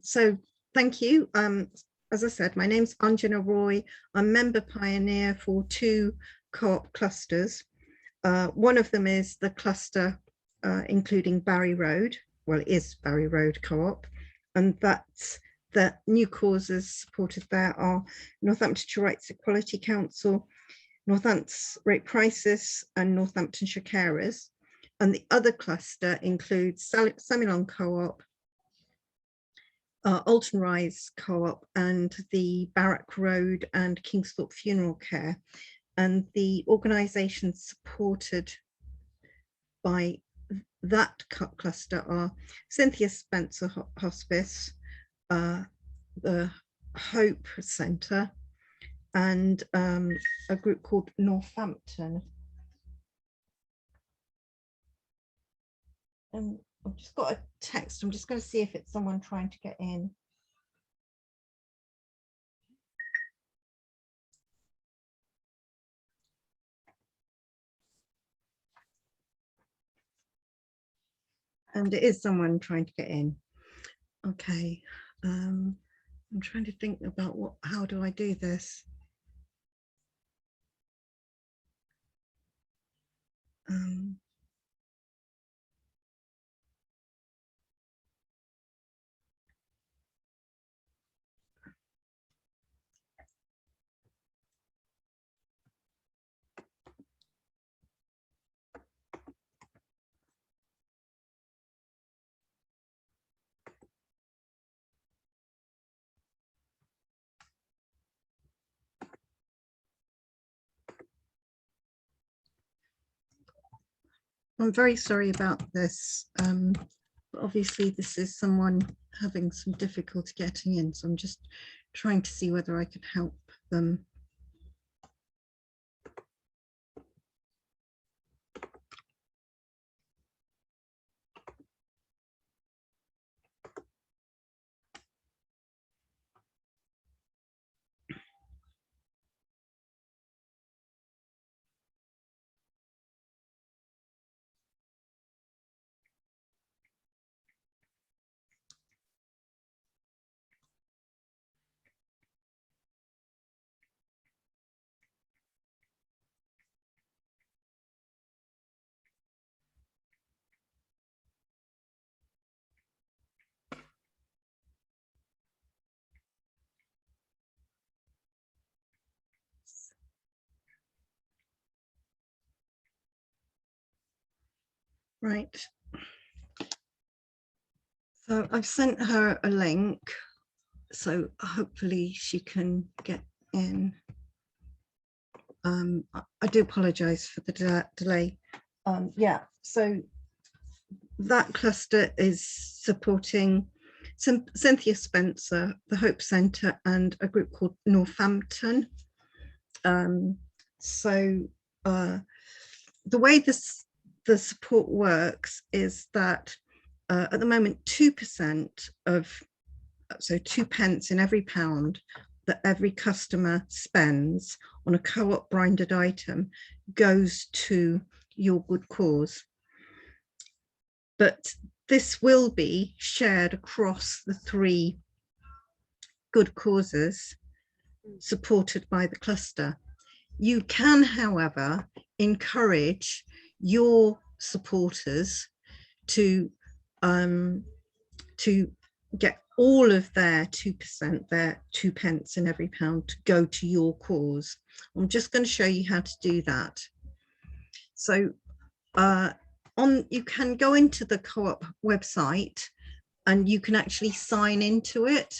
So thank you. As I said, my name's Anjana Roy. I'm member pioneer for two co-op clusters. One of them is the cluster including Barry Road. Well, it is Barry Road Co-op, and that's the new causes supported there are Northamptonshire Rights Equality Council, Northants Rape Crisis, and Northamptonshire Carers. And the other cluster includes Samilon Co-op, Alton Rise Co-op, and the Barrack Road and Kingsthorpe Funeral Care. And the organisations supported by that cluster are Cynthia Spencer Hospice, the Hope Centre, and a group called Northampton. And I've just got a text. I'm just going to see if it's someone trying to get in. And it is someone trying to get in. Okay. I'm trying to think about how do I do this? I'm very sorry about this. Obviously, this is someone having some difficulty getting in, so I'm just trying to see whether I could help them. Right. So I've sent her a link, so hopefully she can get in. I do apologize for the delay. Yeah, so that cluster is supporting Cynthia Spencer, the Hope Centre, and a group called Northampton. So the way the support works is that at the moment 2% of, so 2 pence in every pound that every customer spends on a co-op branded item goes to your good cause. But this will be shared across the 3 good causes supported by the cluster. You can, however, encourage your supporters to get all of their 2%, their 2 pence in every pound, to go to your cause. I'm just going to show you how to do that. So you can go into the co-op website and you can actually sign into it,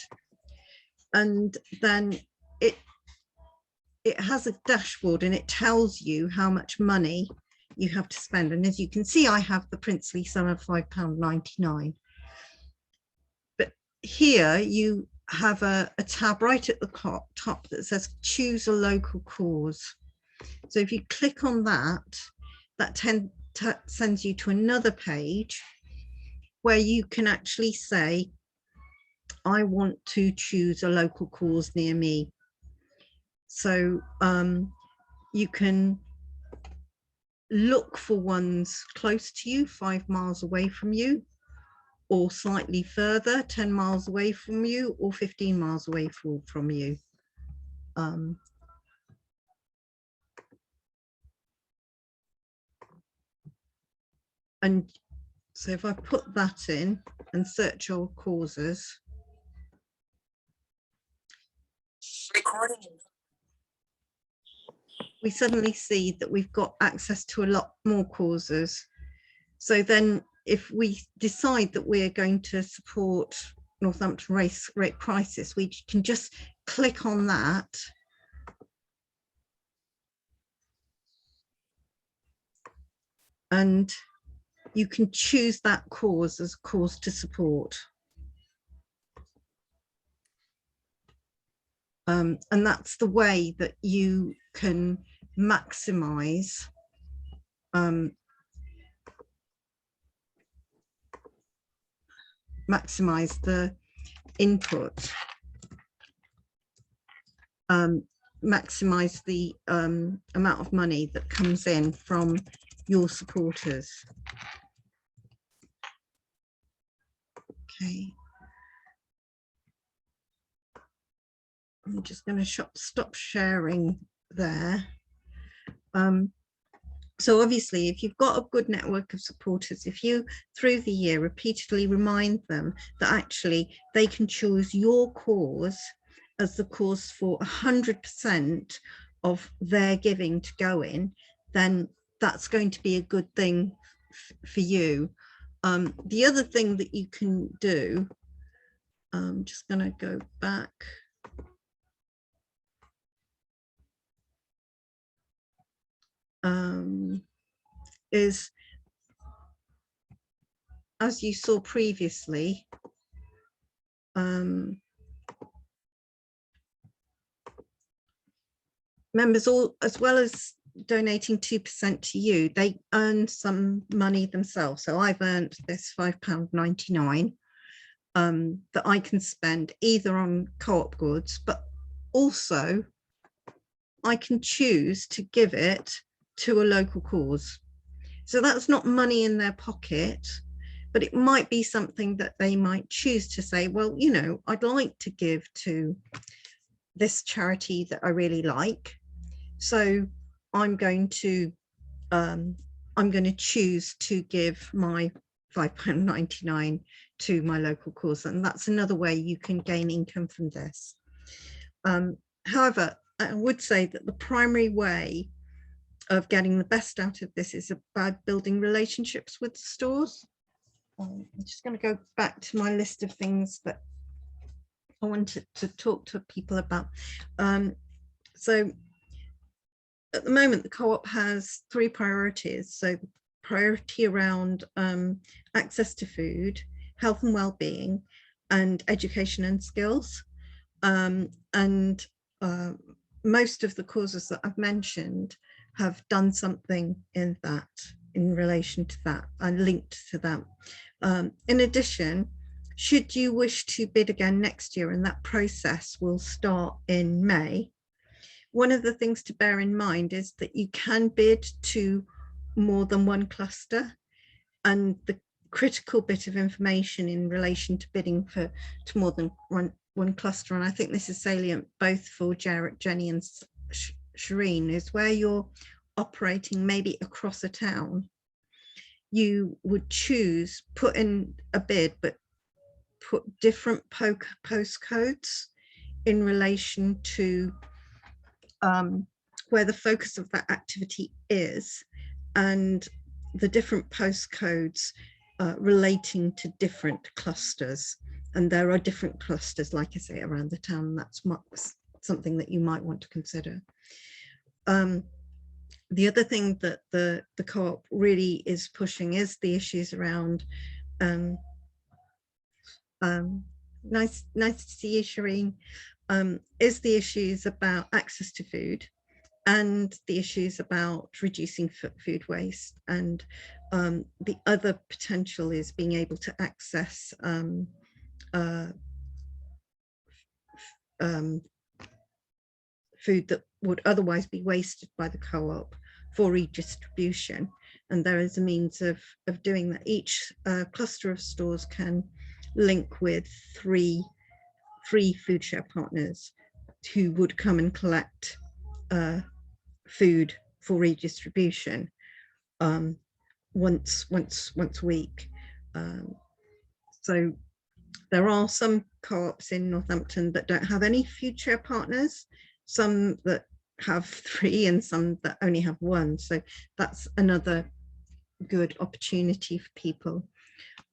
and then it has a dashboard and it tells you how much money you have to spend. And as you can see, I have the princely sum of £5.99. But here you have a tab right at the top that says choose a local cause. So if you click on that, that sends you to another page where you can actually say, I want to choose a local cause near me. So you can look for ones close to you, 5 miles away from you, or slightly further, 10 miles away from you or 15 miles away from you. And so if I put that in and search all causes, we suddenly see that we've got access to a lot more causes. So then if we decide that we're going to support Northampton Race Rate Crisis, we can just click on that and you can choose that cause as a cause to support. And that's the way that you can maximize maximize the input, maximize the amount of money that comes in from your supporters. Okay. I'm just going to stop sharing there. So obviously, if you've got a good network of supporters, if you through the year repeatedly remind them that actually they can choose your cause as the cause for 100% of their giving to go in, then that's going to be a good thing for you. The other thing that you can do, I'm just going to go back. Is, as you saw previously, members, all as well as donating 2% to you, they earn some money themselves. So I've earned this £5.99 that I can spend either on co-op goods, but also I can choose to give it to a local cause. So that's not money in their pocket, but it might be something that they might choose to say, well, you know, I'd like to give to this charity that I really like. So I'm going to choose to give my £5.99 to my local cause, and that's another way you can gain income from this. However, I would say that the primary way of getting the best out of this is about building relationships with stores. I'm just going to go back to my list of things that I wanted to talk to people about. So at the moment, the co-op has 3 priorities. So priority around access to food, health and well-being, and education and skills. Most of the causes that I've mentioned have done something in that, in relation to that, and linked to that. In addition, should you wish to bid again next year, and that process will start in May, one of the things to bear in mind is that you can bid to more than one cluster, and the critical bit of information in relation to bidding to more than one cluster, and I think this is salient both for Jarrett, Jenny and Shireen, is where you're operating maybe across a town, you would choose, put in a bid, but put different postcodes in relation to where the focus of that activity is, and the different postcodes relating to different clusters. And there are different clusters, like I say, around the town. That's something that you might want to consider. The other thing that the co-op really is pushing is the issues around nice to see you, Shireen, is the issues about access to food and the issues about reducing food waste. And the other potential is being able to access food that would otherwise be wasted by the co-op for redistribution. and there is a means of doing that. Each cluster of stores can link with three food share partners who would come and collect food for redistribution once a week. So there are some co-ops in Northampton that don't have any food share partners, some that have 3 and some that only have 1. So that's another good opportunity for people.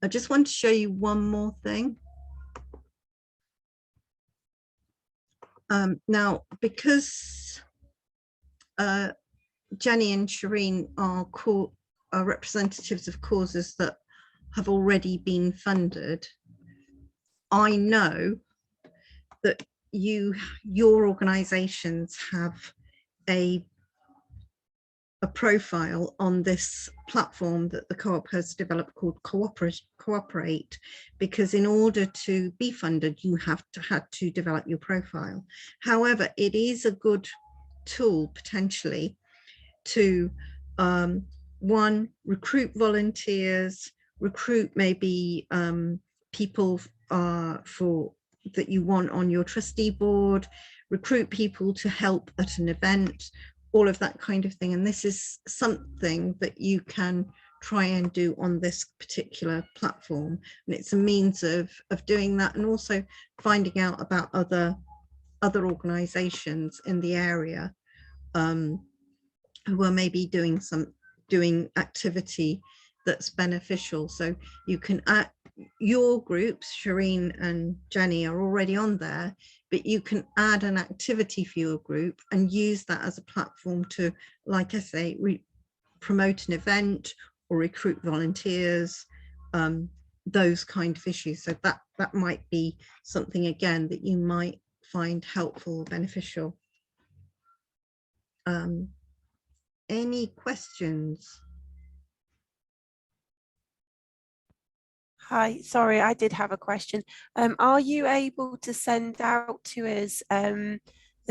I just want to show you one more thing. Now, because Jenny and Shireen are representatives of causes that have already been funded, I know that your organisations have a profile on this platform that the co-op has developed called Cooperate, because in order to be funded, you had to develop your profile. However, it is a good tool potentially to one, recruit volunteers, recruit maybe people that you want on your trustee board, recruit people to help at an event, all of that kind of thing. And this is something that you can try and do on this particular platform. And it's a means of doing that, and also finding out about other organizations in the area who are maybe doing activity that's beneficial. So you can add your groups, Shireen and Jenny are already on there, but you can add an activity for your group and use that as a platform to, like I say, promote an event or recruit volunteers, those kind of issues. So that might be something, again, that you might find helpful or beneficial. Any questions? Hi, sorry, I did have a question. Are you able to send out to us the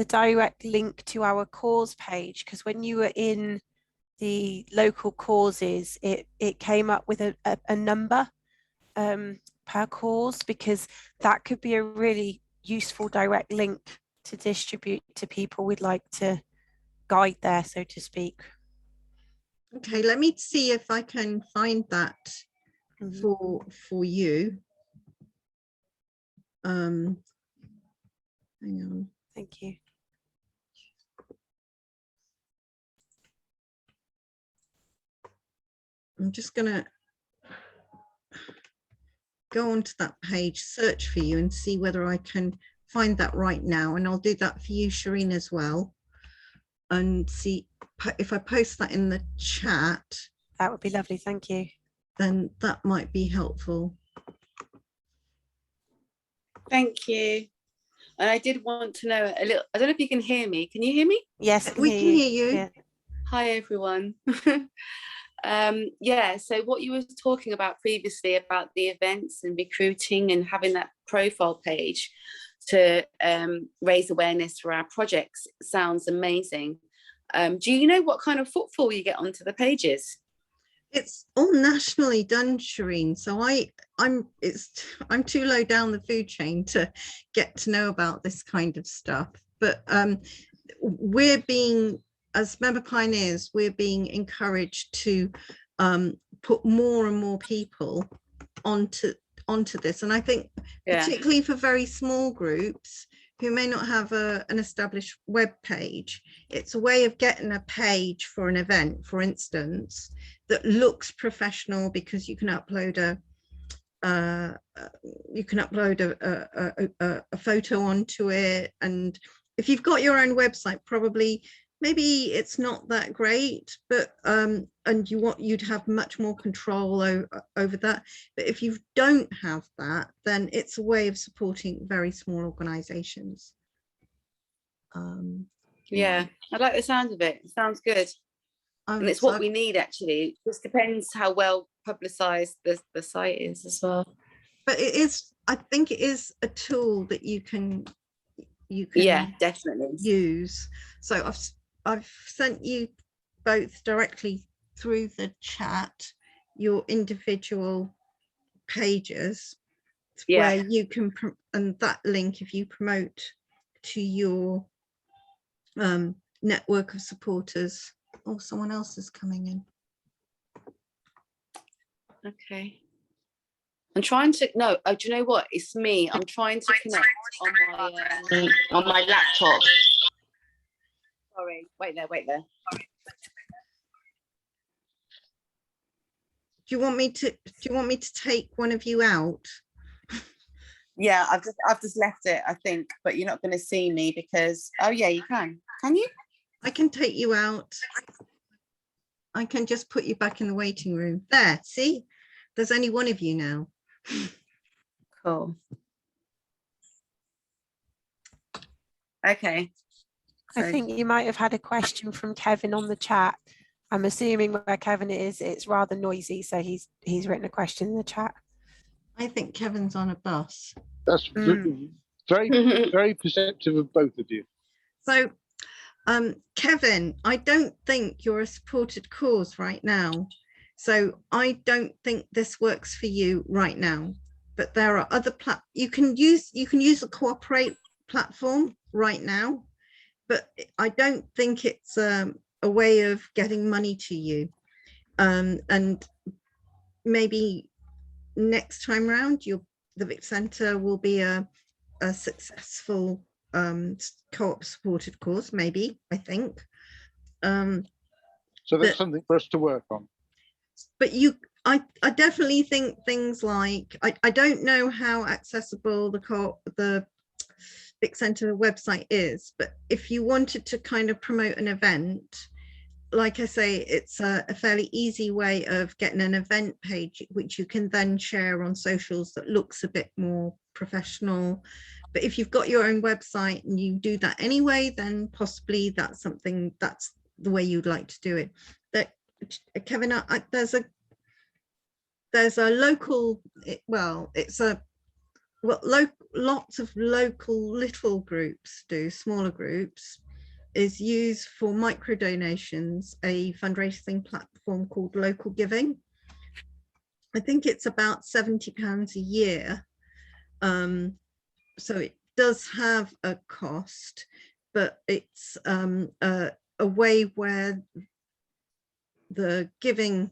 direct link to our cause page? Because when you were in the local causes, it came up with a number per cause, because that could be a really useful direct link to distribute to people we'd like to guide there, so to speak. Okay, let me see if I can find that for you. Hang on. Thank you. I'm just gonna go onto that page, search for you, and see whether I can find that right now. And I'll do that for you, Shireen, as well, and see if I post that in the chat. That would be lovely, thank you. Then that might be helpful. Thank you. And I did want to know a little, I don't know if you can hear me. Can you hear me? Yes, we can hear you. Yeah. Hi, everyone. Yeah, so what you were talking about previously about the events and recruiting and having that profile page to raise awareness for our projects sounds amazing. Do you know what kind of footfall you get onto the pages? It's all nationally done, Shireen. So I'm too low down the food chain to get to know about this kind of stuff. But we're being, as member pioneers, we're being encouraged to put more and more people onto this. And I think particularly for very small groups who may not have an established web page, it's a way of getting a page for an event, for instance, that looks professional, because you can upload a photo onto it. And if you've got your own website, probably maybe it's not that great, but and you'd have much more control over that. But if you don't have that, then it's a way of supporting very small organizations. Yeah, I like the sound of it. It sounds good. And it's what we need, actually. It just depends how well publicized the site is as well. But it is, I think it is a tool that you can definitely use. So I've sent you both directly through the chat your individual pages where you can, and that link, if you promote to your network of supporters. Oh, someone else is coming in. Okay. I'm trying to, no, oh, do you know what? It's me. I'm trying to connect on my laptop. Sorry, wait there. Do you want me to take one of you out? Yeah, I've just left it, I think, but you're not going to see me because, oh yeah, you can. Can you? I can take you out. I can just put you back in the waiting room. There, see? There's only one of you now. Cool. Okay. I think you might have had a question from Kevin on the chat. I'm assuming where Kevin is, it's rather noisy, so he's written a question in the chat. I think Kevin's on a bus. That's very, very perceptive of both of you. So, Kevin, I don't think you're a supported cause right now. So I don't think this works for you right now. But there are other you can use the Cooperate platform right now, but I don't think it's a way of getting money to you. And maybe next time round, the Vic Centre will be a successful co-op supported course, maybe, I think. So that's something for us to work on. But I definitely think things like, I don't know how accessible the Vic Centre website is, but if you wanted to kind of promote an event, like I say, it's a fairly easy way of getting an event page, which you can then share on socials that looks a bit more professional. But if you've got your own website and you do that anyway, then possibly that's the way you'd like to do it. That, Kevin, there's a local, lots of local little groups do, smaller groups, is used for micro donations, a fundraising platform called Local Giving. I think it's about £70 a year. So it does have a cost, but it's a way where the giving,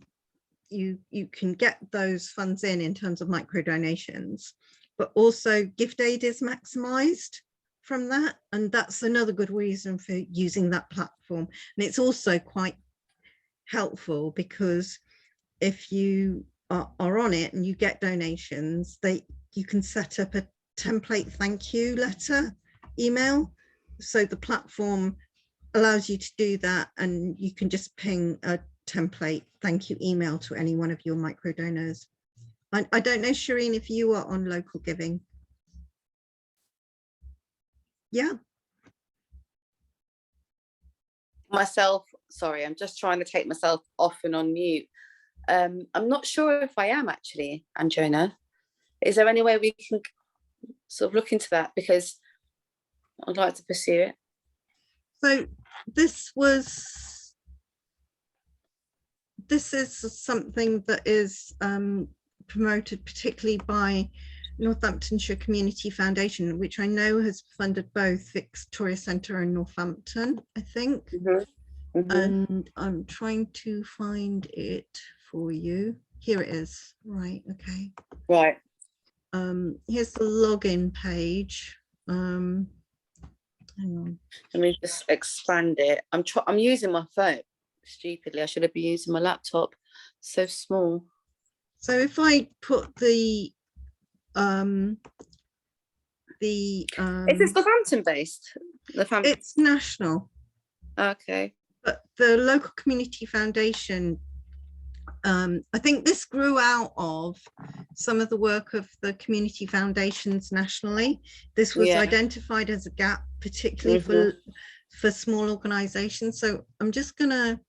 you can get those funds in terms of micro donations, but also gift aid is maximised from that, and that's another good reason for using that platform. And it's also quite helpful because if you are on it and you get donations, you can set up a template thank you letter email, so the platform allows you to do that, and you can just ping a template thank you email to any one of your micro donors. I don't know, Shireen, if you are on Local Giving. Yeah. Myself, sorry, I'm just trying to take myself off and on mute. I'm not sure if I am actually, Anjona. Is there any way we can sort of look into that, because I'd like to pursue it? So this is something that is promoted particularly by Northamptonshire Community Foundation, which I know has funded both Victoria Centre and Northampton, I think. And I'm trying to find it for you. Here it is. Right, okay. Right. Here's the login page. Hang on. Let me just expand it. I'm using my phone. Stupidly, I should have been using my laptop. So small. So if I put the is this Northampton based? It's national. Okay. But the Local Community Foundation, I think this grew out of some of the work of the community foundations nationally. This was identified as a gap, particularly for small organizations. So I'm just gonna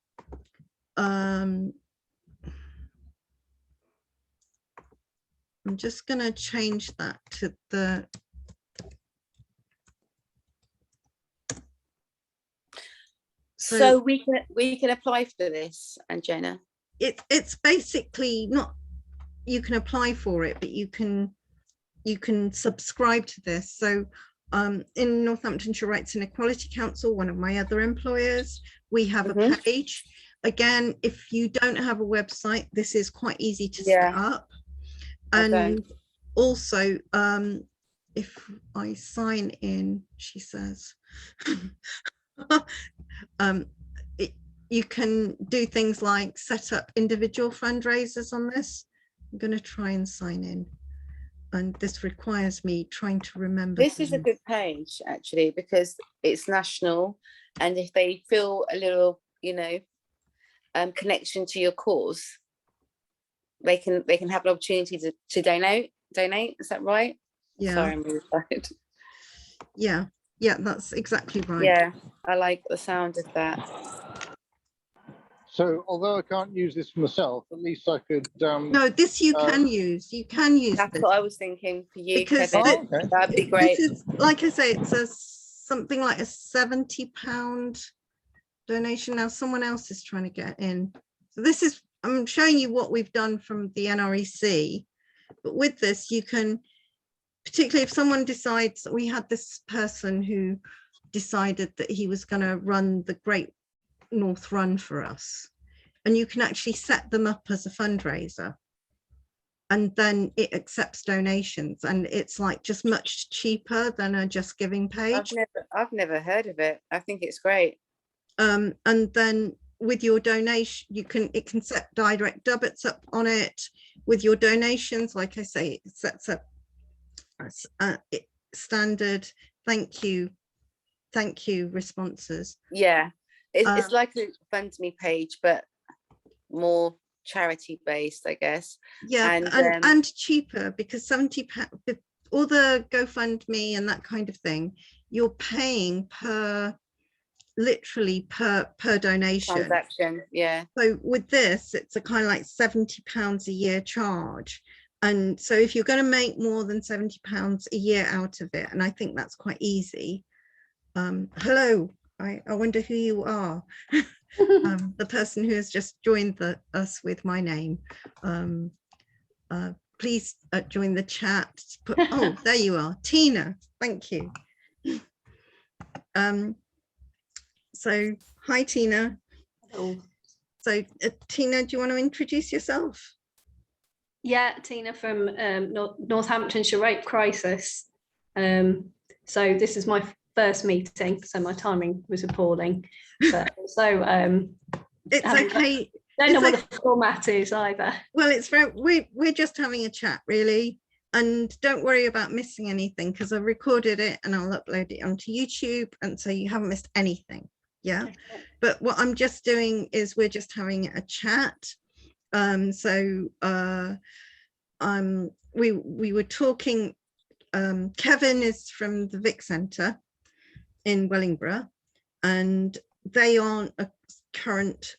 change that to the so we can apply for this, Anjona. it's basically not, you can apply for it, but you can subscribe to this. So in Northamptonshire Rights and Equality Council, one of my other employers, we have a page. Again, if you don't have a website, this is quite easy to set up. And also, if I sign in, she says, you can do things like set up individual fundraisers on this. I'm going to try and sign in. And this requires me trying to remember. This is a good page, actually, because it's national. And if they feel a little, you know, connection to your cause, they can have an opportunity to donate. Is that right? Yeah. Sorry, I'm really tired. Yeah, that's exactly right. Yeah, I like the sound of that. So although I can't use this for myself, at least I could. No, this you can use. You can use That's this. what I was thinking for you, Because Kevin. That'd be great. This is, like I say, it's something like a £70 donation. Now someone else is trying to get in. So this is, I'm showing you what we've done from the NREC. But with this, you can, particularly if someone decides, we had this person who decided that he was going to run the Great North Run for us, and you can actually set them up as a fundraiser, and then it accepts donations, and it's like just much cheaper than a Just Giving page. I've never heard of it. I think it's great. And then with your donation, it can set direct debits up on it. With your donations, like I say, it sets up standard thank you responses. Yeah, it's like a fund me page, but more charity based, I guess. Yeah, and cheaper, because £70, all the GoFundMe and that kind of thing, you're paying literally per donation transaction. Yeah. So with this, it's a kind of like £70 a year charge. And so if you're going to make more than £70 a year out of it, and I think that's quite easy. Hello, I wonder who you are. The person who has just joined us with my name. Please join the chat. Oh, there you are, Tina. Thank you. So hi, Tina. Hello. So Tina, do you want to introduce yourself? Yeah, Tina from Northamptonshire Rape Crisis. So this is my first meeting, so my timing was appalling. But so it's okay. Don't know what the format is either. Well, it's we're just having a chat, really, and don't worry about missing anything, because I've recorded it and I'll upload it onto YouTube, and so you haven't missed anything. Yeah. Okay. But what I'm just doing is we're just having a chat. We were talking. Kevin is from the Vic Centre in Wellingborough, and they aren't a current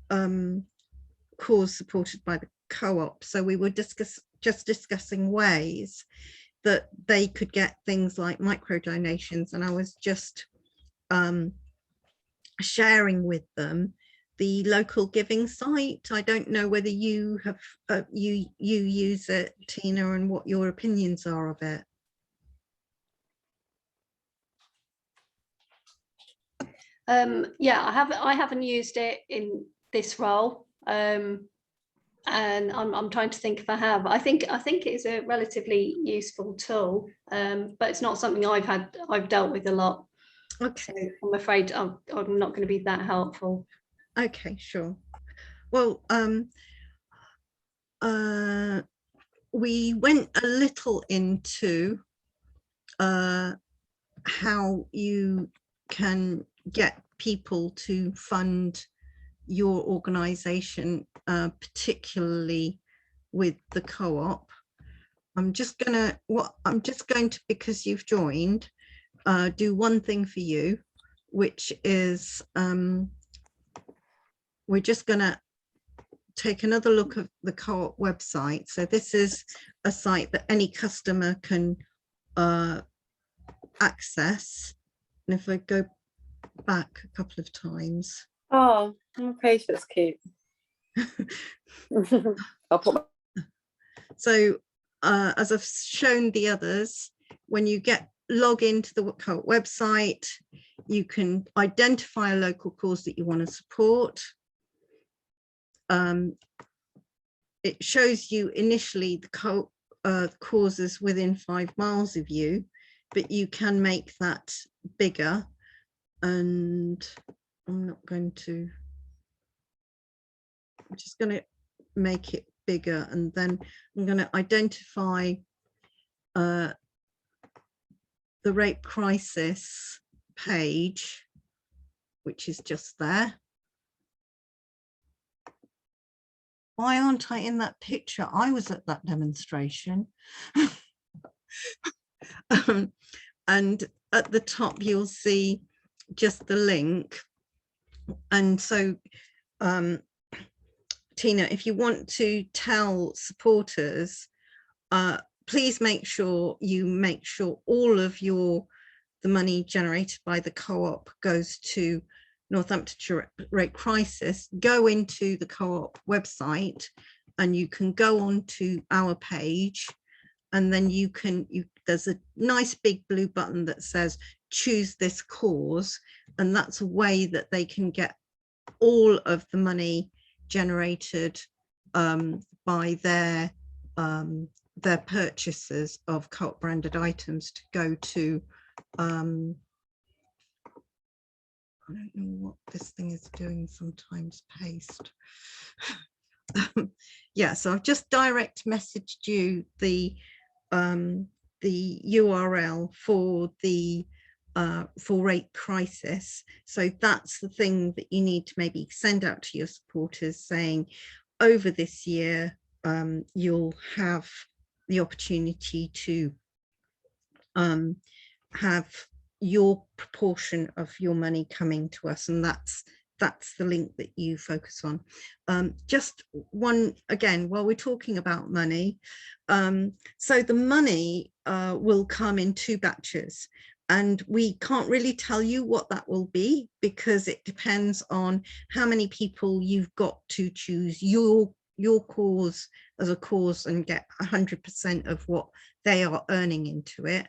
cause supported by the co-op, so we were just discussing ways that they could get things like micro donations, and I was just sharing with them the local giving site. I don't know whether you have you use it, Tina, and what your opinions are of it. Yeah, I haven't used it in this role, and I'm trying to think if I have. I think it's a relatively useful tool, but it's not something I've dealt with a lot. Okay, so I'm afraid I'm not going to be that helpful. Okay, sure. Well, we went a little into how you can get people to fund your organization, particularly with the co-op. I'm just going to, because you've joined, do one thing for you, which is we're just going to take another look at the co-op website. So this is a site that any customer can access. And if I go back a couple of times. Oh, okay, that's cute. I'll put my So as I've shown the others, when you log into the co-op website, you can identify a local cause that you want to support. It shows you initially the causes within 5 miles of you, but you can make that bigger. And I'm just going to make it bigger, and then I'm going to identify the rape crisis page, which is just there. Why aren't I in that picture? I was at that demonstration. And at the top, you'll see just the link. And so, Tina, if you want to tell supporters, please make sure all of the money generated by the co-op goes to Northamptonshire Rape Crisis. Go into the co-op website and you can go on to our page, and then there's a nice big blue button that says choose this cause, and that's a way that they can get all of the money generated by their purchases of co-op branded items to go to I don't know what this thing is doing sometimes, paste. Yeah, so I've just direct messaged you the URL for the for Rape Crisis. So that's the thing that you need to maybe send out to your supporters, saying over this year you'll have the opportunity to have your proportion of your money coming to us, and that's the link that you focus on. Just one again, while we're talking about money, so the money will come in 2 batches, and we can't really tell you what that will be, because it depends on how many people you've got to choose your cause as a cause and get 100% of what they are earning into it.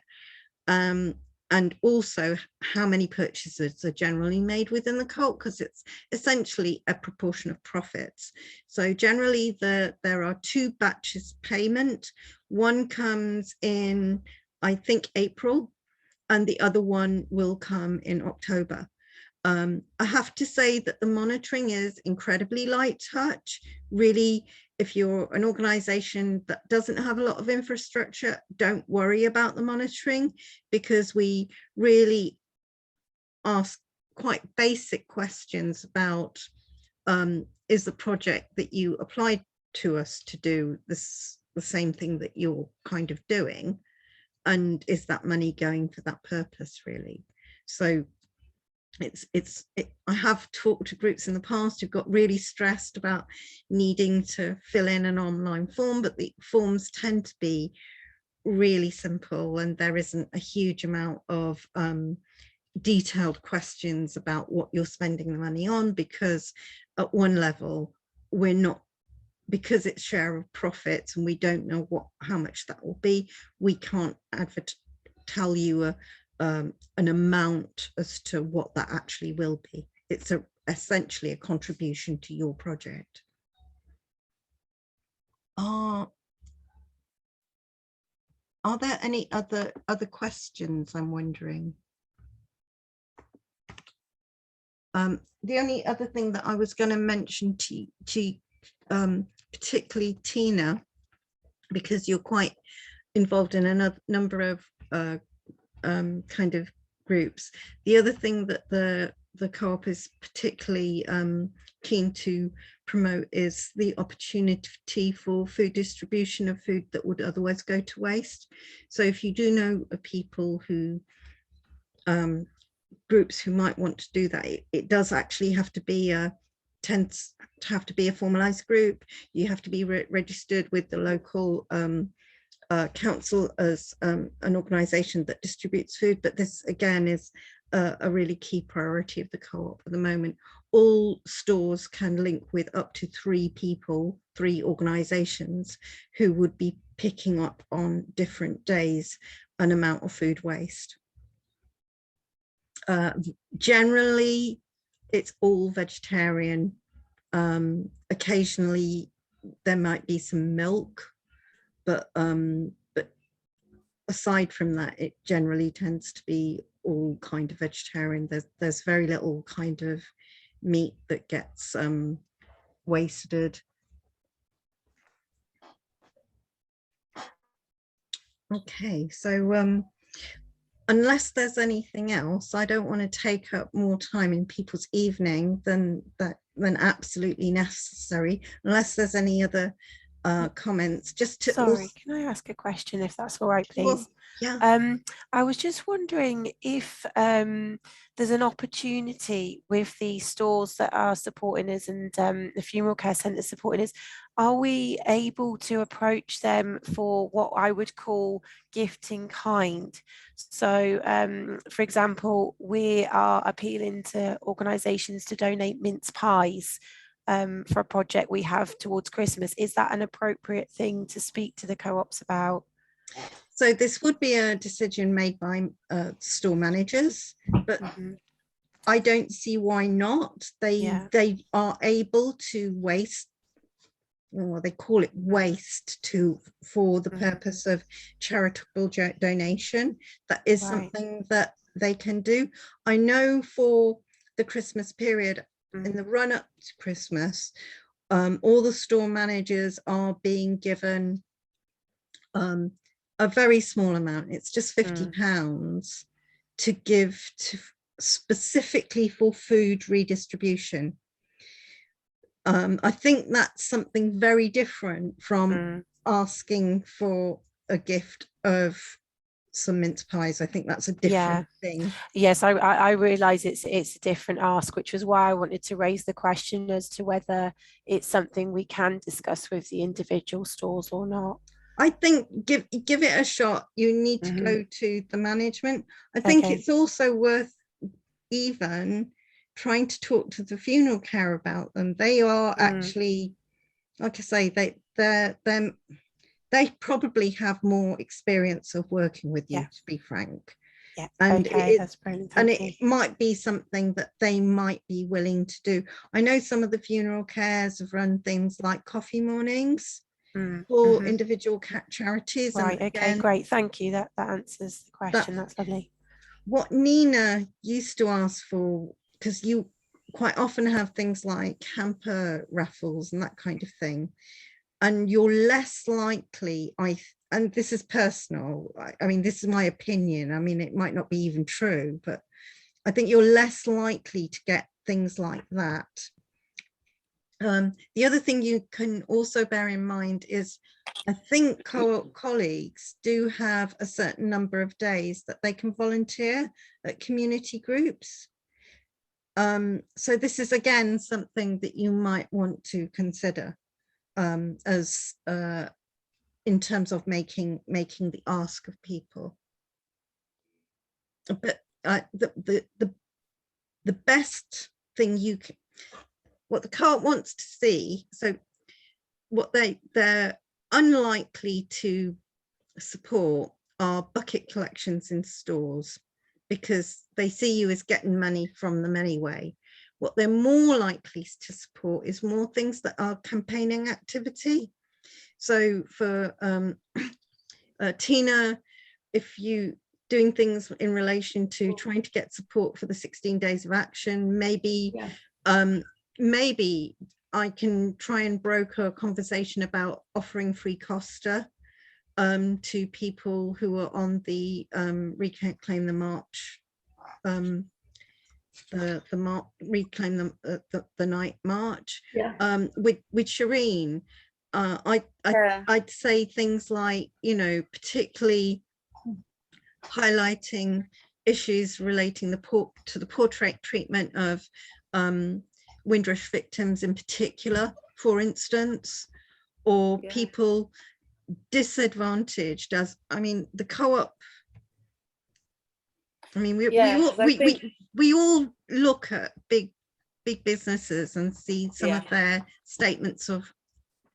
And also how many purchases are generally made within the co-op, because it's essentially a proportion of profits. So generally there are 2 batches payment. One comes in, I think, April, and the other one will come in October. I have to say that the monitoring is incredibly light touch. Really, if you're an organization that doesn't have a lot of infrastructure, don't worry about the monitoring, because we really ask quite basic questions about, is the project that you applied to us to do the same thing that you're kind of doing? And is that money going for that purpose, really? So I have talked to groups in the past who've got really stressed about needing to fill in an online form, but the forms tend to be really simple, and there isn't a huge amount of detailed questions about what you're spending the money on, because at one level we're not, because it's share of profits and we don't know how much that will be, we can't tell you an amount as to what that actually will be. It's essentially a contribution to your project. Are there any other questions, I'm wondering? The only other thing that I was going to mention to particularly Tina, because you're quite involved in a number of kind of groups. The other thing that the co-op is particularly keen to promote is the opportunity for food distribution of food that would otherwise go to waste. So if you do know of people who groups who might want to do that, it does actually have to be tends to have to be a formalized group. You have to be registered with the local council as an organization that distributes food, but this again is a really key priority of the co-op at the moment. All stores can link with up to 3 people, 3 organizations who would be picking up on different days an amount of food waste. Generally, it's all vegetarian. Occasionally, there might be some milk, but aside from that, it generally tends to be all kind of vegetarian. There's very little kind of meat that gets wasted. Okay, so unless there's anything else, I don't want to take up more time in people's evening than absolutely necessary, unless there's any other comments. Just to Sorry, can I ask a question if that's all right, please? Well, yeah. I was just wondering if there's an opportunity with the stores that are supporting us and the funeral care centres supporting us. Are we able to approach them for what I would call gift in kind? So, for example, we are appealing to organisations to donate mince pies for a project we have towards Christmas. Is that an appropriate thing to speak to the co-ops about? So this would be a decision made by store managers, but I don't see why not. They are able to waste, or they call it waste, for the purpose of charitable donation. That is something that they can do. I know for the Christmas period, in the run up to Christmas, all the store managers are being given a very small amount. It's just £50 to give to specifically for food redistribution. I think that's something very different from asking for a gift of some mince pies. I think that's a different thing. Yes, I realise it's a different ask, which was why I wanted to raise the question as to whether it's something we can discuss with the individual stores or not. I think give it a shot. You need to go to the management. I think it's also worth even trying to talk to the funeral care about them. They are actually, like I say, they probably have more experience of working with you, to be frank. Yeah. And that's brilliant. It might be something that they might be willing to do. I know some of the funeral cares have run things like coffee mornings for individual charities. Right. And okay, great. Thank you. That answers the question. That's lovely. What Nina used to ask for, because you quite often have things like hamper raffles and that kind of thing, and you're less likely, and this is personal, I mean, this is my opinion, I mean, it might not be even true, but I think you're less likely to get things like that. The other thing you can also bear in mind is, I think co-op colleagues do have a certain number of days that they can volunteer at community groups. So this is again something that you might want to consider as in terms of making the ask of people. But the best thing you can, what the co-op wants to see, so what they're unlikely to support are bucket collections in stores, because they see you as getting money from them anyway. What they're more likely to support is more things that are campaigning activity. So for Tina, if you doing things in relation to trying to get support for the 16 days of action, maybe maybe I can try and broker a conversation about offering free Costa to people who are on the Reclaim the March, Reclaim the Night March. With Shireen, I'd say things like, you know, particularly highlighting issues relating to the portrait treatment of Windrush victims in particular, for instance, or people disadvantaged. As I mean, the co-op I mean, Yeah, 'cause I think, we all look at big businesses and see some yeah, of their statements of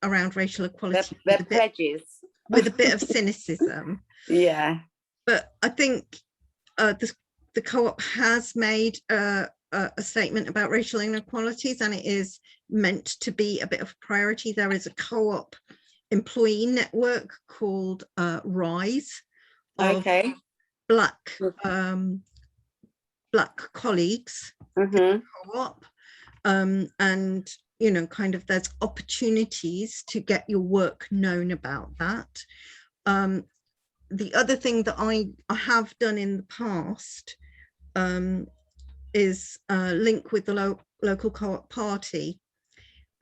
around racial equality their pledges. with a bit of cynicism. Yeah, But I think the co-op has made a statement about racial inequalities, and it is meant to be a bit of a priority. There is a co-op employee network called Rise of okay. Black colleagues co-op, and you know, kind of there's opportunities to get your work known about that. The other thing that I have done in the past is link with the local co-op party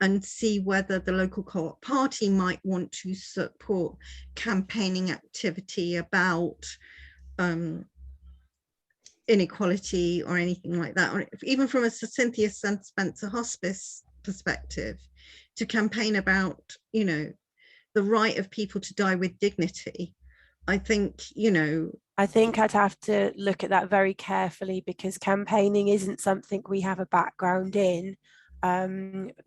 and see whether the local co-op party might want to support campaigning activity about inequality or anything like that, or even from a Cynthia Spencer Hospice perspective, to campaign about, you know, the right of people to die with dignity. I think, you know, I think I'd have to look at that very carefully, because campaigning isn't something we have a background in.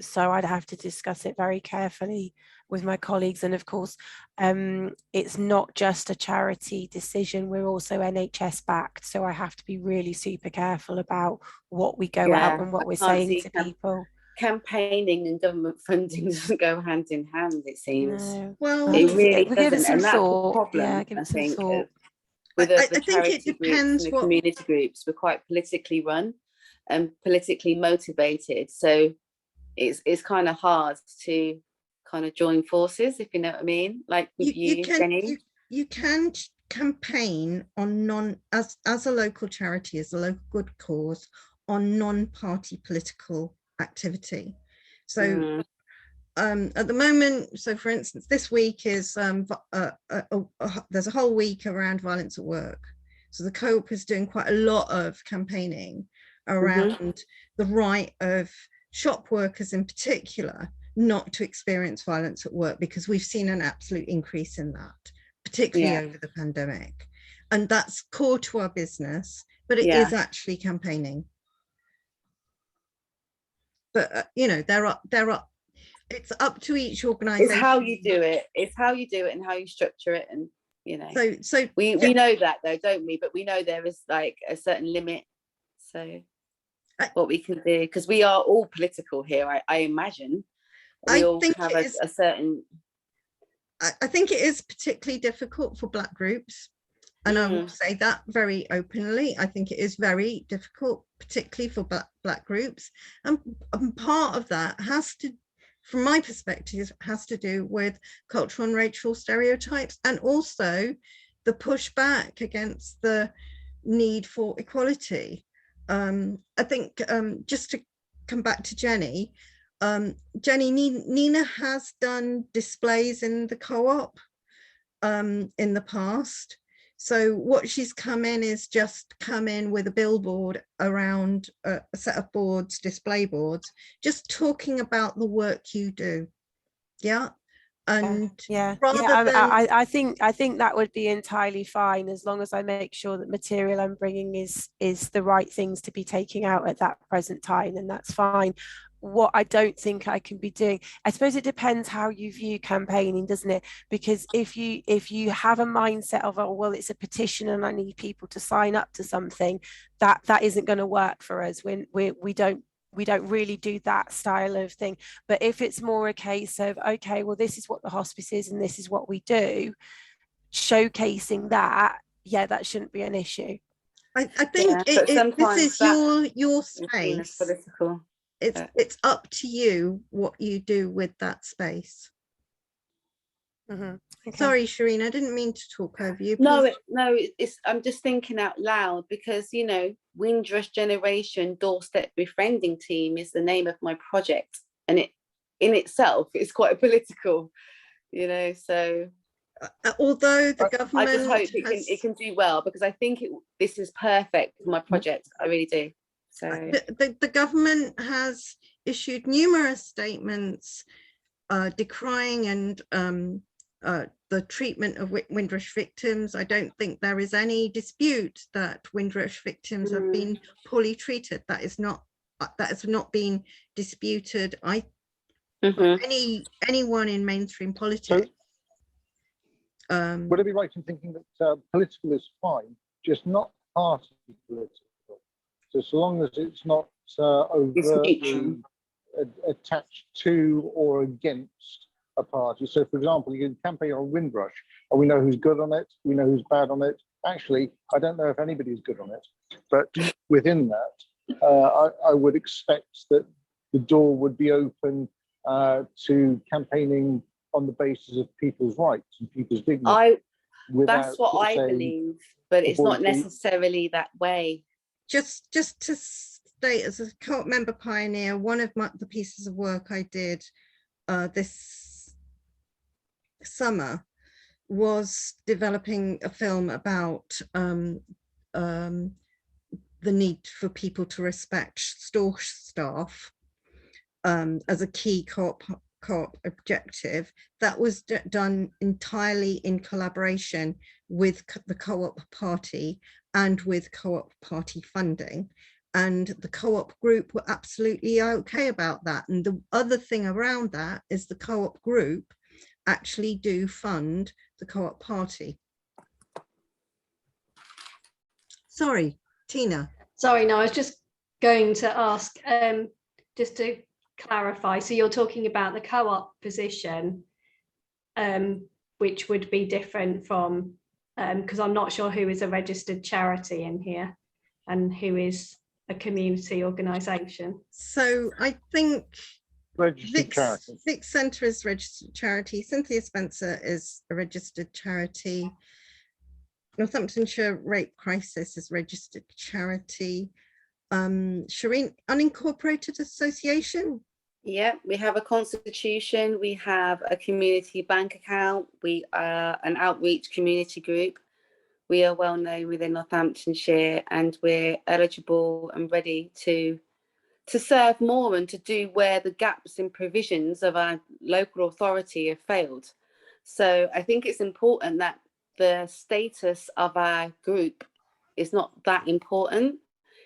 So I'd have to discuss it very carefully with my colleagues. And of course, it's not just a charity decision, we're also NHS backed. So I have to be really super careful about what we go out and what we're saying to people. Campaigning and government funding doesn't go hand in hand, it seems. No. well, It really give it doesn't, some and that's the thought. problem. Yeah, give I it some think thought. with us, the I think charity it groups and depends the what community groups, we're quite politically run and politically motivated, so it's kind of hard to kind of join forces, if you know what I mean, like with Jenny. You can campaign on as a local charity, as a local good cause, on non-party political activity. So at the moment, so for instance, this week is there's a whole week around violence at work. So the co-op is doing quite a lot of campaigning around the right of shop workers in particular not to experience violence at work, because we've seen an absolute increase in that, particularly over the pandemic. And that's core to our business, but it is actually campaigning. But you know, there are it's up to each organization. It's how you do it. It's how you do it and how you structure it, and you know. So we know that though, don't we? But we know there is like a certain limit. So what we can do, because we are all political here, I imagine. We all have a certain. I think it is particularly difficult for Black groups, and I will say that very openly. I think it is very difficult, particularly for Black groups, and part of that has to, from my perspective, has to do with cultural and racial stereotypes, and also the pushback against the need for equality. I think just to come back to Jenny, Nina has done displays in the co-op in the past. So what she's come in is just come in with a billboard around a set of boards, display boards, just talking about the work you do. Yeah. And I think that would be entirely fine, as long as I make sure that material I'm bringing is the right things to be taking out at that present time, and that's fine. What I don't think I can be doing, I suppose it depends how you view campaigning, doesn't it? Because if you have a mindset of, oh well, it's a petition and I need people to sign up to something, that isn't going to work for us. When we don't really do that style of thing. But if it's more a case of, okay, well, this is what the hospice is and this is what we do, showcasing that, yeah, that shouldn't be an issue. I think this is your space. Political. It's up to you what you do with that space. Okay. Sorry, Shireen, I didn't mean to talk over you. Please. No, I'm just thinking out loud, because you know, Windrush Generation Doorstep Befriending Team is the name of my project, and it in itself is quite political, you know. So although the government, I just hope it can do well, because I think this is perfect for my project. I really do. So the government has issued numerous statements decrying and the treatment of Windrush victims. I don't think there is any dispute that Windrush victims have been poorly treated. That has not been disputed. Anyone in mainstream politics. Would it be right in thinking that political is fine, just not party political? So long as it's not overtly attached to or against a party. So, for example, you can campaign on Windrush, and we know who's good on it, we know who's bad on it. Actually, I don't know if anybody's good on it, but within that, I would expect that the door would be open to campaigning on the basis of people's rights and people's dignity. That's what I believe, but it's not necessarily that way. Just to state, as a co-op member pioneer, one of the pieces of work I did this summer was developing a film about the need for people to respect store staff as a key co-op objective. That was done entirely in collaboration with the co-op party and with co-op party funding, and the co-op group were absolutely okay about that. And the other thing around that is the co-op group actually do fund the co-op party. Sorry, Tina. Sorry, no, I was just going to ask, just to clarify, so you're talking about the co-op position, which would be different from, because I'm not sure who is a registered charity in here and who is a community organisation. So I think registered Vic Centre is registered charity. Cynthia Spencer is a registered charity. Northamptonshire Rape Crisis is registered charity. Shireen, unincorporated association. Yeah, we have a constitution, we have a community bank account, we are an outreach community group. We are well known within Northamptonshire, and we're eligible and ready to serve more and to do where the gaps in provisions of our local authority have failed. So I think it's important that the status of our group is not that important.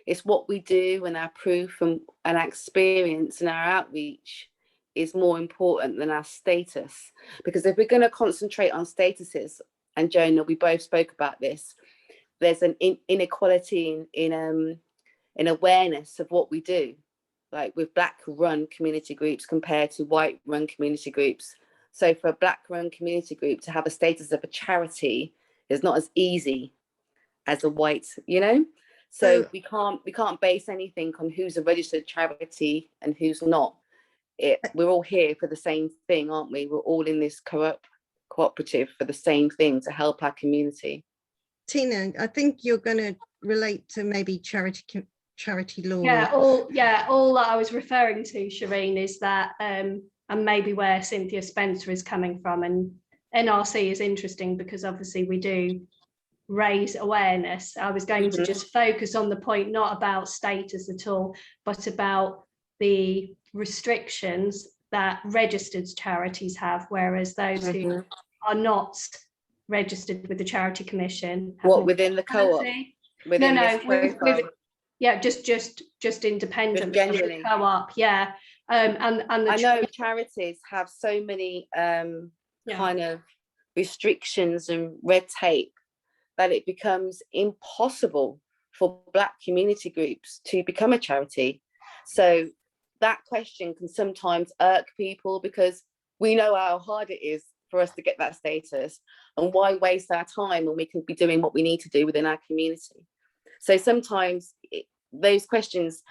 It's what we do, and our proof and our experience and our outreach is more important than our status. Because if we're going to concentrate on statuses, and Jonah, we both spoke about this, there's an inequality in awareness of what we do, like with Black run community groups compared to white run community groups. So for a Black run community group to have a status of a charity is not as easy as a white, you know? So we can't base anything on who's a registered charity and who's not. We're all here for the same thing, aren't we? We're all in this cooperative for the same thing, to help our community. Tina, I think you're going to relate to maybe charity law. Yeah, all that I was referring to, Shireen, is that and maybe where Cynthia Spencer is coming from, and NRC is interesting because obviously we do raise awareness. I was going to just focus on the point, not about status at all, but about the restrictions that registered charities have, whereas those who are not registered with the Charity Commission. Within the co-op? Just independent. Generally. Co-op, yeah. And I know charities have so many kind of restrictions and red tape that it becomes impossible for Black community groups to become a charity. So that question can sometimes irk people, because we know how hard it is for us to get that status, and why waste our time when we can be doing what we need to do within our community. So sometimes those questions,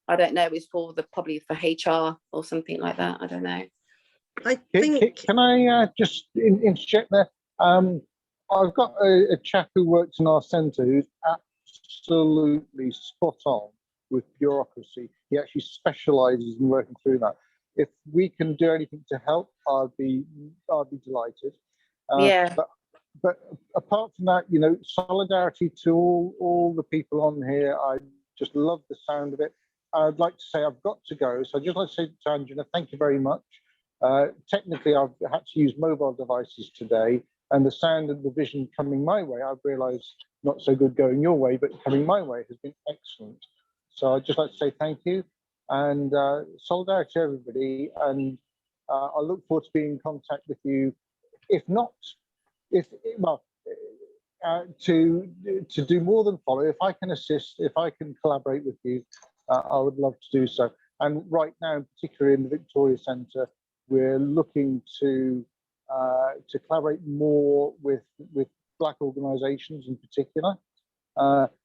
I don't know, is probably for HR or something like that. I don't know. Can I just interject there? I've got a chap who works in our centre who's absolutely spot on with bureaucracy. He actually specialises in working through that. If we can do anything to help, I'd be delighted. But apart from that, you know, solidarity to all the people on here. I just love the sound of it. I'd like to say I've got to go, so I'd just like to say to Angela, thank you very much. Technically, I've had to use mobile devices today, and the sound and the vision coming my way, I've realised not so good going your way, but coming my way has been excellent. So I'd just like to say thank you, and solidarity to everybody, and I look forward to being in contact with you. If not, to do more than follow. If I can assist, if I can collaborate with you, I would love to do so. And right now, in particular in the Victoria Centre, we're looking to collaborate more with Black organisations in particular.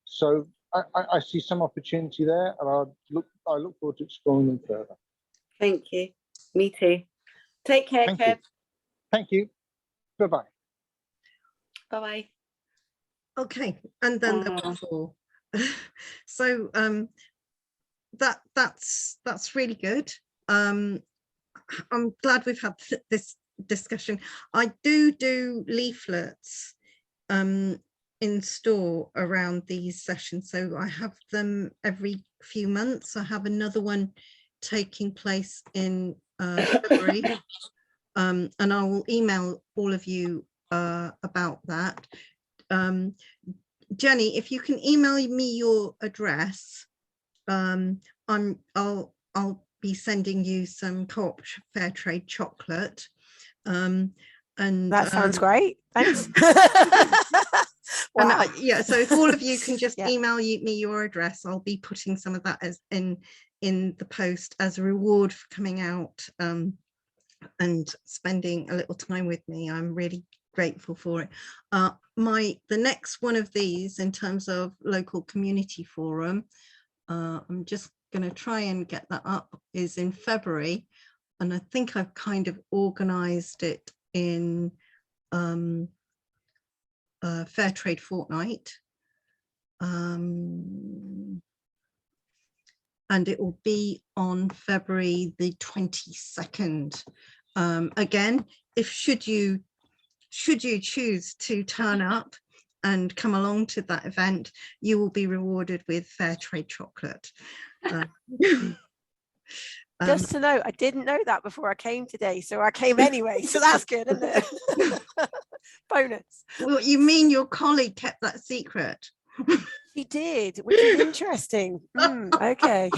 So I see some opportunity there, and I look forward to exploring them further. Thank you. Me too. Take care, Kev. Thank you. Bye-bye. Bye-bye. Okay, and then there were 4. So that's really good. I'm glad we've had this discussion. I do leaflets in store around these sessions, so I have them every few months. I have another one taking place in February, and I will email all of you about that. Jenny, if you can email me your address, I'll be sending you some Co-op Fair Trade chocolate. And that sounds great. Thanks. Wow. Yeah, so if all of you can just email me your address, I'll be putting some of that as in the post as a reward for coming out and spending a little time with me. I'm really grateful for it. The next one of these in terms of local community forum, I'm just going to try and get that up, is in February, and I think I've kind of organized it in Fair Trade Fortnight, and it will be on February the 22nd. Again, should you choose to turn up and come along to that event, you will be rewarded with Fair Trade chocolate. Just to know, I didn't know that before I came today, so I came anyway, so that's good, isn't it? Bonus. Well, you mean your colleague kept that secret? She did, which is interesting. Okay.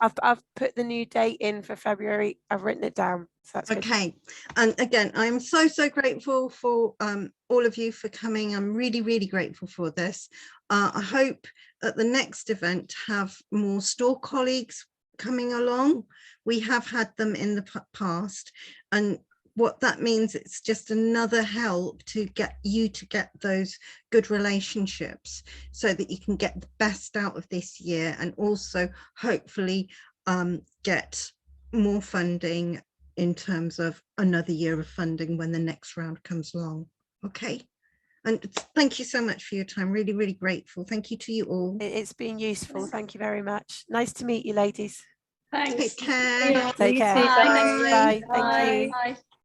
I've put the new date in for February. I've written it down. So that's okay. Good. And again, I'm so grateful for all of you for coming. I'm really grateful for this. I hope at the next event have more store colleagues coming along. We have had them in the past, and what that means, it's just another help to get those good relationships so that you can get the best out of this year, and also hopefully get more funding in terms of another year of funding when the next round comes along. Okay, and thank you so much for your time. Really grateful. Thank you to you all. It's been useful. Thank you very much. Nice to meet you, ladies. Thanks. Take care. Take care. Bye. Bye. Thank you. Bye.